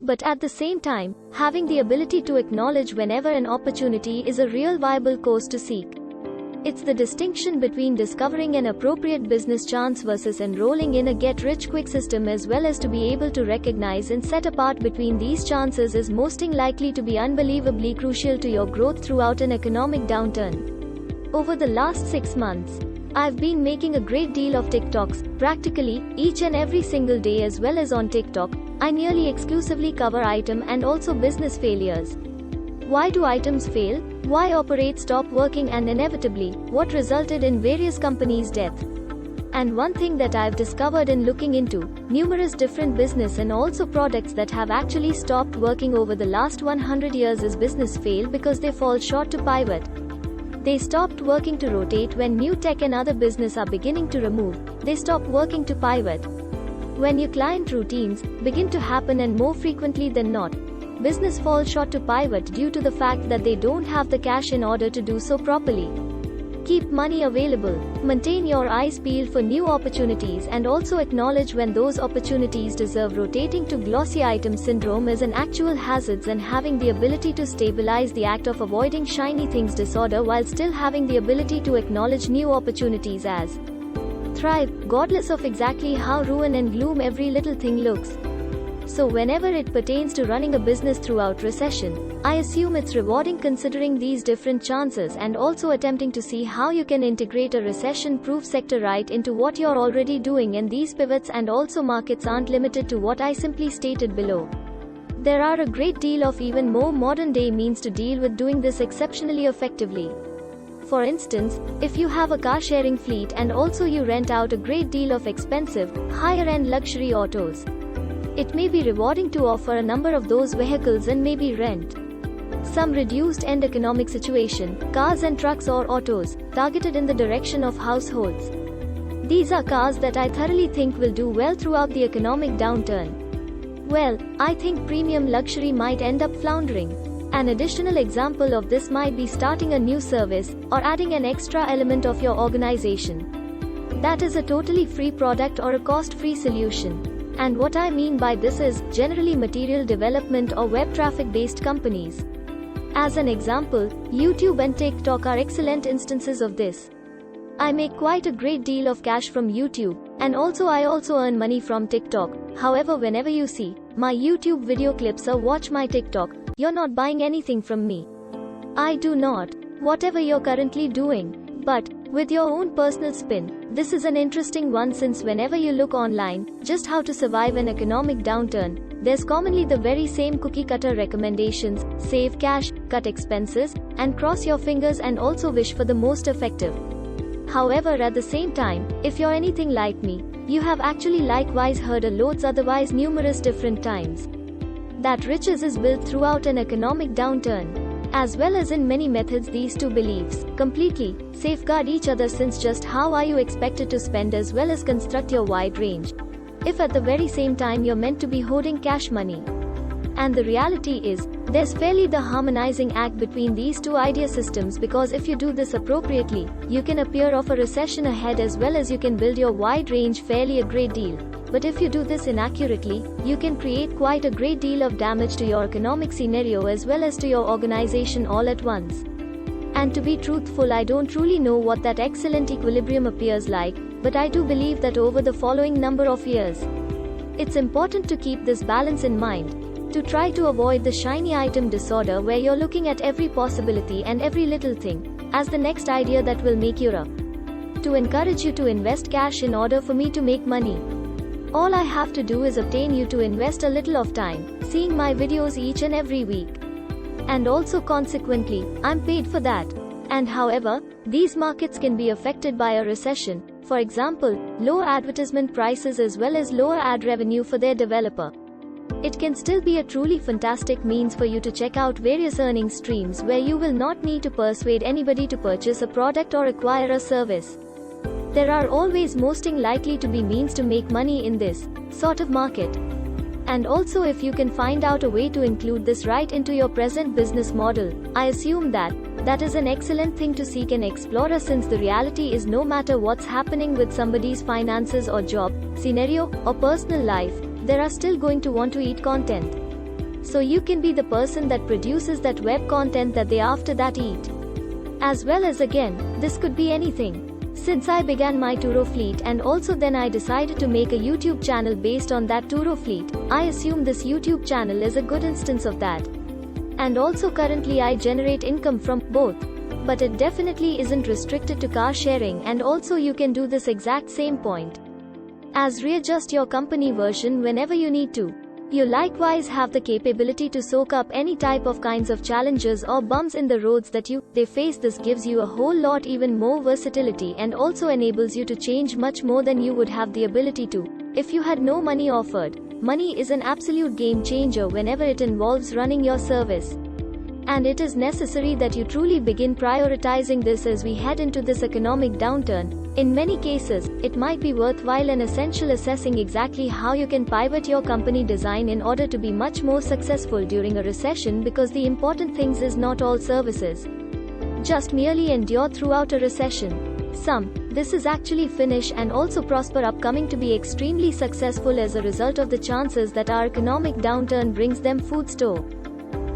But at the same time, having the ability to acknowledge whenever an opportunity is a real viable course to seek. It's the distinction between discovering an appropriate business chance versus enrolling in a get-rich-quick system, as well as to be able to recognize and set apart between these chances is most likely to be unbelievably crucial to your growth throughout an economic downturn. Over the last 6 months, I've been making a great deal of TikToks, practically each and every single day. As well as on TikTok, I nearly exclusively cover item and also business failures. Why do items fail? Why operate stop working, and inevitably, what resulted in various companies' death? And one thing that I've discovered in looking into numerous different business and also products that have actually stopped working over the last 100 years is business fail because they fall short to pivot. They stopped working to rotate when new tech and other business are beginning to remove. They stop working to pivot when your client routines begin to happen, and more frequently than not, business falls short to pivot due to the fact that they don't have the cash in order to do so properly. Keep money available, maintain your eyes peeled for new opportunities, and also acknowledge when those opportunities deserve. Rotating to glossy item syndrome is an actual hazard, and having the ability to stabilize the act of avoiding shiny things disorder while still having the ability to acknowledge new opportunities as thrive, regardless of exactly how ruin and gloom every little thing looks. So whenever it pertains to running a business throughout recession, I assume it's rewarding considering these different chances and also attempting to see how you can integrate a recession-proof sector right into what you're already doing. And these pivots and also markets aren't limited to what I simply stated below. There are a great deal of even more modern-day means to deal with doing this exceptionally effectively. For instance, if you have a car-sharing fleet and also you rent out a great deal of expensive, higher-end luxury autos, it may be rewarding to offer a number of those vehicles and maybe rent some reduced-end economic situation, cars and trucks or autos, targeted in the direction of households. These are cars that I thoroughly think will do well throughout the economic downturn. Well, I think premium luxury might end up floundering. An additional example of this might be starting a new service, or adding an extra element of your organization that is a totally free product or a cost-free solution. And what I mean by this is, generally material development or web traffic-based companies. As an example, YouTube and TikTok are excellent instances of this. I make quite a great deal of cash from YouTube, and I also earn money from TikTok. However, whenever you see my YouTube video clips or watch my TikTok, you're not buying anything from me. I do not. Whatever you're currently doing, but with your own personal spin. This is an interesting one, since whenever you look online, just how to survive an economic downturn, there's commonly the very same cookie-cutter recommendations: save cash, cut expenses, and cross your fingers and also wish for the most effective. However, at the same time, if you're anything like me, you have actually likewise heard a loads otherwise numerous different times that riches is built throughout an economic downturn. As well as in many methods, these two beliefs completely safeguard each other, since just how are you expected to spend as well as construct your wide range, if at the very same time you're meant to be hoarding cash money? And the reality is, there's fairly the harmonizing act between these two idea systems, because if you do this appropriately, you can appear of a recession ahead as well as you can build your wide range fairly a great deal. But if you do this inaccurately, you can create quite a great deal of damage to your economic scenario as well as to your organization all at once. And to be truthful, I don't truly know what that excellent equilibrium appears like, but I do believe that over the following number of years, it's important to keep this balance in mind, to try to avoid the shiny item disorder where you're looking at every possibility and every little thing as the next idea that will make you up. To encourage you to invest cash in order for me to make money, all I have to do is obtain you to invest a little of time seeing my videos each and every week. And also consequently, I'm paid for that. And however, these markets can be affected by a recession. For example, lower advertisement prices as well as lower ad revenue for their developer. It can still be a truly fantastic means for you to check out various earning streams where you will not need to persuade anybody to purchase a product or acquire a service. There are always most likely to be means to make money in this sort of market. And also, if you can find out a way to include this right into your present business model, I assume that is an excellent thing to seek and explore, since the reality is no matter what's happening with somebody's finances or job, scenario, or personal life, they are still going to want to eat content. So you can be the person that produces that web content that they after that eat. As well as again, this could be anything. Since I began my Turo fleet and also then I decided to make a YouTube channel based on that Turo fleet, I assume this YouTube channel is a good instance of that. And also currently I generate income from both. But it definitely isn't restricted to car sharing, and also you can do this exact same point as readjust your company version whenever you need to. You likewise have the capability to soak up any type of kinds of challenges or bumps in the roads that they face. This gives you a whole lot even more versatility and also enables you to change much more than you would have the ability to if you had no money offered. Money is an absolute game changer whenever it involves running your service. And it is necessary that you truly begin prioritizing this as we head into this economic downturn. In many cases, it might be worthwhile and essential assessing exactly how you can pivot your company design in order to be much more successful during a recession, because the important things is not all services just merely endure throughout a recession. This is actually finish and also prosper upcoming to be extremely successful as a result of the chances that our economic downturn brings them. Food store,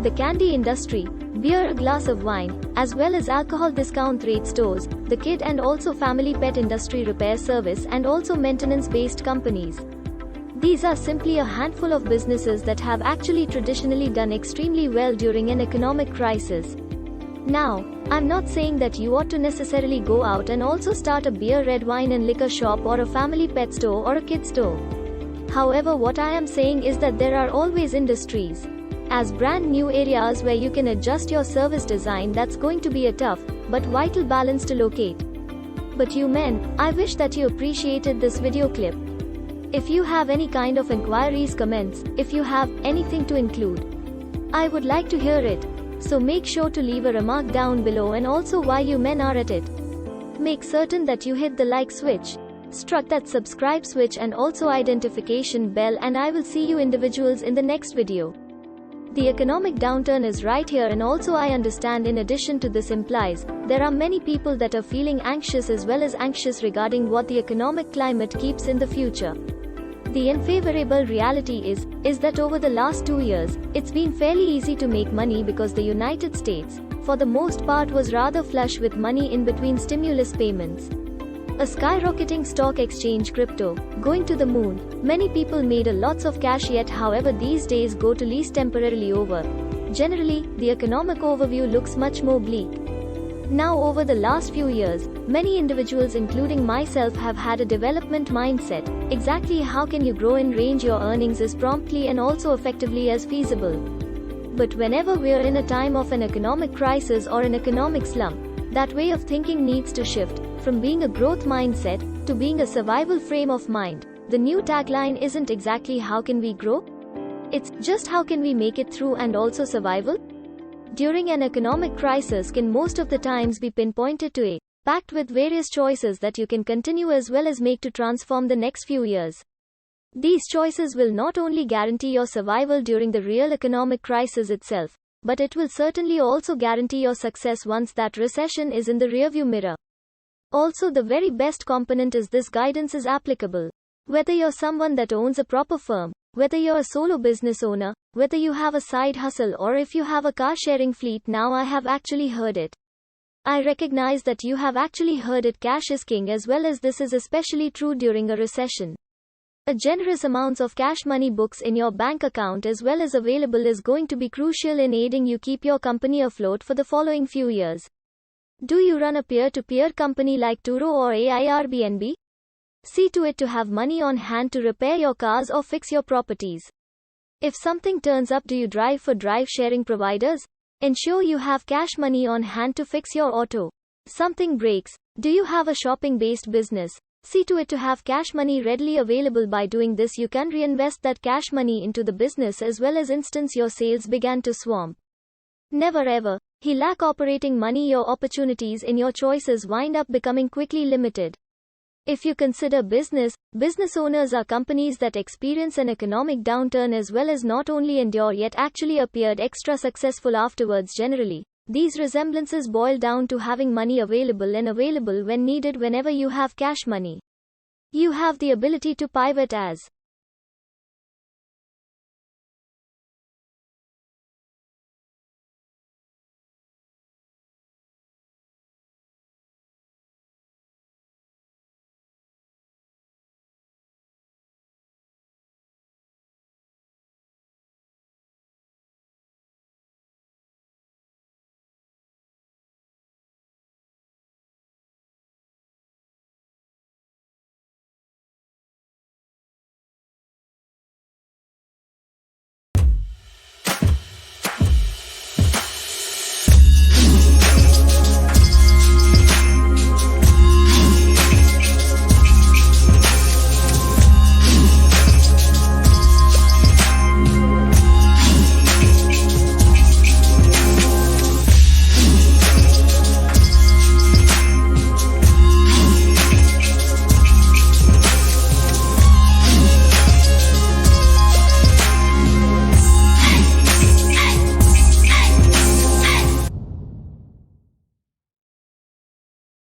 the candy industry, beer, a glass of wine, as well as alcohol discount rate stores, the kid and also family pet industry, repair service and also maintenance-based companies. These are simply a handful of businesses that have actually traditionally done extremely well during an economic crisis. Now, I'm not saying that you ought to necessarily go out and also start a beer, red wine and liquor shop or a family pet store or a kid store. However, what I am saying is that there are always industries as brand new areas where you can adjust your service design. That's going to be a tough but vital balance to locate. But you men, I wish that you appreciated this video clip. If you have any kind of inquiries, comments, if you have anything to include, I would like to hear it. So make sure to leave a remark down below, and also while you men are at it, make certain that you hit the like switch, struck that subscribe switch and also identification bell, and I will see you individuals in the next video. The economic downturn is right here, and also I understand in addition to this implies there are many people that are feeling anxious as well as anxious regarding what the economic climate keeps in the future. The unfavorable reality is that over the last 2 years, it's been fairly easy to make money because the United States, for the most part, was rather flush with money in between stimulus payments. A skyrocketing stock exchange, crypto, going to the moon. Many people made a lots of cash, yet however these days go to least temporarily over. Generally, the economic overview looks much more bleak. Now over the last few years, many individuals including myself have had a development mindset. Exactly how can you grow and range your earnings as promptly and also effectively as feasible. But whenever we're in a time of an economic crisis or an economic slump, that way of thinking needs to shift from being a growth mindset to being a survival frame of mind. The new tagline isn't exactly how can we grow? It's just how can we make it through and also survival? During an economic crisis can most of the times be pinpointed to packed with various choices that you can continue as well as make to transform the next few years. These choices will not only guarantee your survival during the real economic crisis itself, but it will certainly also guarantee your success once that recession is in the rearview mirror. Also, the very best component is this guidance is applicable. Whether you're someone that owns a proper firm, whether you're a solo business owner, whether you have a side hustle, or if you have a car sharing fleet. Now I have actually heard it. I recognize that you have actually heard it. Cash is king, as well as this is especially true during a recession. A generous amounts of cash money books in your bank account as well as available is going to be crucial in aiding you keep your company afloat for the following few years. Do you run a peer-to-peer company like Turo or Airbnb? See to it to have money on hand to repair your cars or fix your properties. If something turns up, do you drive for drive-sharing providers? Ensure you have cash money on hand to fix your auto. Something breaks. Do you have a shopping-based business? See to it to have cash money readily available. By doing this, you can reinvest that cash money into the business as well as instance your sales began to swamp. Never ever lack operating money. Your opportunities in your choices wind up becoming quickly limited. If you consider business owners are companies that experience an economic downturn as well as not only endure yet actually appeared extra successful afterwards. Generally, these resemblances boil down to having money available and available when needed. Whenever you have cash money, you have the ability to pivot as